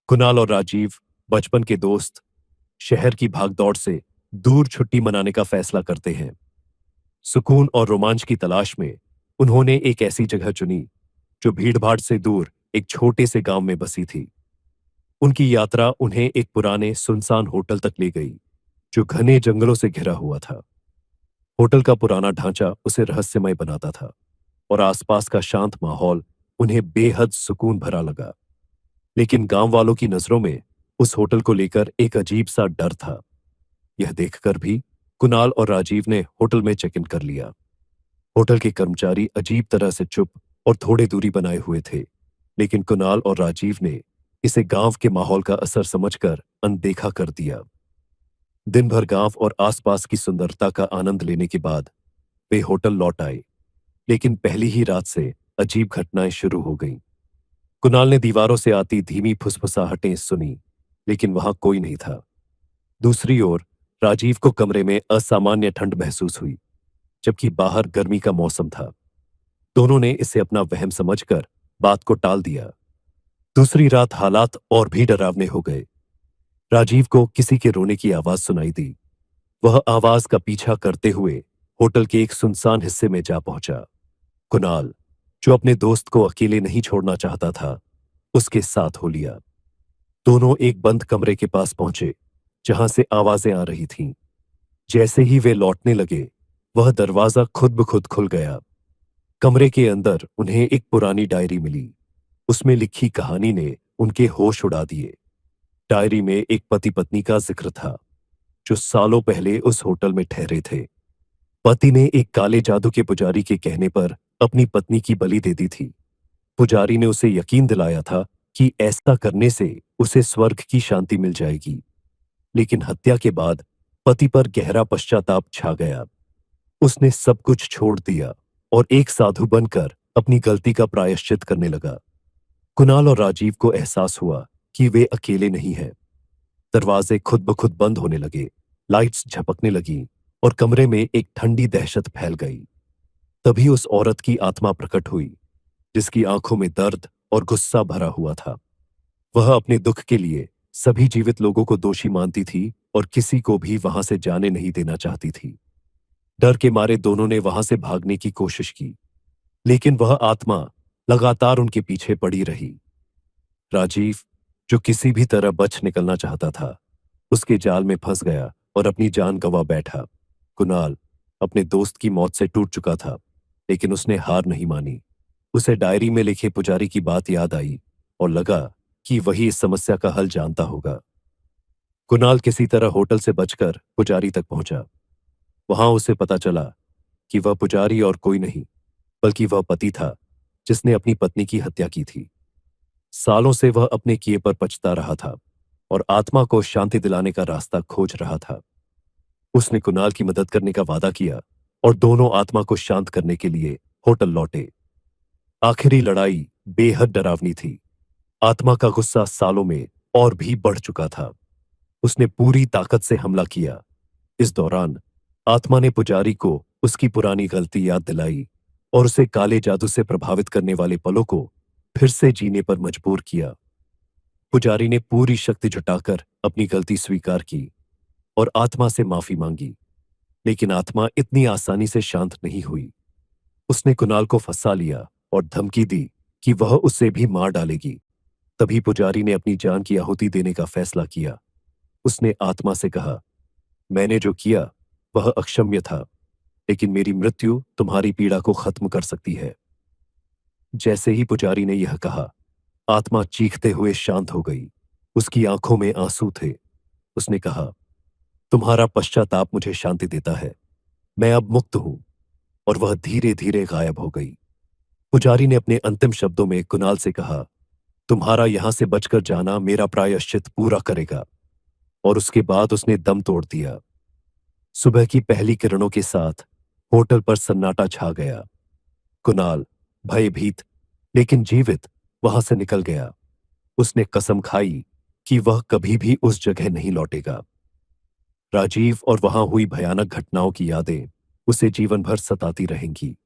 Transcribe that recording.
कुणाल और राजीव बचपन के दोस्त शहर की भागदौड़ से दूर छुट्टी मनाने का फैसला करते हैं। सुकून और रोमांच की तलाश में उन्होंने एक ऐसी जगह चुनी जो भीड़भाड़ से दूर एक छोटे से गांव में बसी थी। उनकी यात्रा उन्हें एक पुराने सुनसान होटल तक ले गई जो घने जंगलों से घिरा हुआ था। होटल का पुराना ढांचा उसे रहस्यमय बनाता था और आसपास का शांत माहौल उन्हें बेहद सुकून भरा लगा। लेकिन गांव वालों की नजरों में उस होटल को लेकर एक अजीब सा डर था। यह देखकर भी कुणाल और राजीव ने होटल में चेक इन कर लिया। होटल के कर्मचारी अजीब तरह से चुप और थोड़े दूरी बनाए हुए थे, लेकिन कुणाल और राजीव ने इसे गांव के माहौल का असर समझकर अनदेखा कर दिया। दिन भर गांव और आसपास की सुंदरता का आनंद लेने के बाद वे होटल लौट आए, लेकिन पहली ही रात से अजीब घटनाएं शुरू हो गईं। कुणाल ने दीवारों से आती धीमी फुसफुसाहटें सुनी, लेकिन वहां कोई नहीं था। दूसरी ओर राजीव को कमरे में असामान्य ठंड महसूस हुई, जबकि बाहर गर्मी का मौसम था। दोनों ने इसे अपना वहम समझकर बात को टाल दिया। दूसरी रात हालात और भी डरावने हो गए। राजीव को किसी के रोने की आवाज सुनाई दी। वह आवाज का पीछा करते हुए होटल के एक सुनसान हिस्से में जा पहुंचा। कुणाल, जो अपने दोस्त को अकेले नहीं छोड़ना चाहता था, उसके साथ हो लिया। दोनों एक बंद कमरे के पास पहुंचे जहां से आवाजें आ रही थीं। जैसे ही वे लौटने लगे, वह दरवाजा खुद ब खुद खुल गया। कमरे के अंदर उन्हें एक पुरानी डायरी मिली। उसमें लिखी कहानी ने उनके होश उड़ा दिए। डायरी में एक पति पत्नी का जिक्र था जो सालों पहले उस होटल में ठहरे थे। पति ने एक काले जादू के पुजारी के कहने पर अपनी पत्नी की बलि दे दी थी। पुजारी ने उसे यकीन दिलाया था कि ऐसा करने से उसे स्वर्ग की शांति मिल जाएगी। लेकिन हत्या के बाद पति पर गहरा पश्चाताप छा गया। उसने सब कुछ छोड़ दिया और एक साधु बनकर अपनी गलती का प्रायश्चित करने लगा। कुणाल और राजीव को एहसास हुआ कि वे अकेले नहीं हैं। दरवाजे खुद ब खुद बंद होने लगे, लाइट्स झपकने लगी और कमरे में एक ठंडी दहशत फैल गई। तभी उस औरत की आत्मा प्रकट हुई, जिसकी आंखों में दर्द और गुस्सा भरा हुआ था। वह अपने दुख के लिए सभी जीवित लोगों को दोषी मानती थी और किसी को भी वहां से जाने नहीं देना चाहती थी। डर के मारे दोनों ने वहां से भागने की कोशिश की, लेकिन वह आत्मा लगातार उनके पीछे पड़ी रही। राजीव, जो किसी भी तरह बच निकलना चाहता था, उसके जाल में फंस गया और अपनी जान गंवा बैठा। कुणाल अपने दोस्त की मौत से टूट चुका था, लेकिन उसने हार नहीं मानी। उसे डायरी में लिखे पुजारी की बात याद आई और लगा कि वही इस समस्या का हल जानता होगा। कुणाल किसी तरह होटल से बचकर पुजारी तक पहुंचा। वहां उसे पता चला कि वह पुजारी और कोई नहीं, बल्कि वह पति था जिसने अपनी पत्नी की हत्या की थी। सालों से वह अपने किए पर पछता रहा था और आत्मा को शांति दिलाने का रास्ता खोज रहा था। उसने कुणाल की मदद करने का वादा किया और दोनों आत्मा को शांत करने के लिए होटल लौटे। आखिरी लड़ाई बेहद डरावनी थी। आत्मा का गुस्सा सालों में और भी बढ़ चुका था। उसने पूरी ताकत से हमला किया। इस दौरान आत्मा ने पुजारी को उसकी पुरानी गलती याद दिलाई और उसे काले जादू से प्रभावित करने वाले पलों को फिर से जीने पर मजबूर किया। पुजारी ने पूरी शक्ति जुटाकर अपनी गलती स्वीकार की और आत्मा से माफी मांगी, लेकिन आत्मा इतनी आसानी से शांत नहीं हुई। उसने कुणाल को फंसा लिया और धमकी दी कि वह उसे भी मार डालेगी। तभी पुजारी ने अपनी जान की आहुति देने का फैसला किया। उसने आत्मा से कहा, मैंने जो किया वह अक्षम्य था, लेकिन मेरी मृत्यु तुम्हारी पीड़ा को खत्म कर सकती है। जैसे ही पुजारी ने यह कहा, आत्मा चीखते हुए शांत हो गई। उसकी आंखों में आंसू थे। उसने कहा, तुम्हारा पश्चाताप मुझे शांति देता है। मैं अब मुक्त हूं। और वह धीरे धीरे गायब हो गई। पुजारी ने अपने अंतिम शब्दों में कुणाल से कहा, तुम्हारा यहां से बचकर जाना मेरा प्रायश्चित पूरा करेगा। और उसके बाद उसने दम तोड़ दिया। सुबह की पहली किरणों के साथ होटल पर सन्नाटा छा गया। कुणाल भयभीत लेकिन जीवित वहां से निकल गया। उसने कसम खाई कि वह कभी भी उस जगह नहीं लौटेगा। राजीव और वहां हुई भयानक घटनाओं की यादें उसे जीवन भर सताती रहेंगी।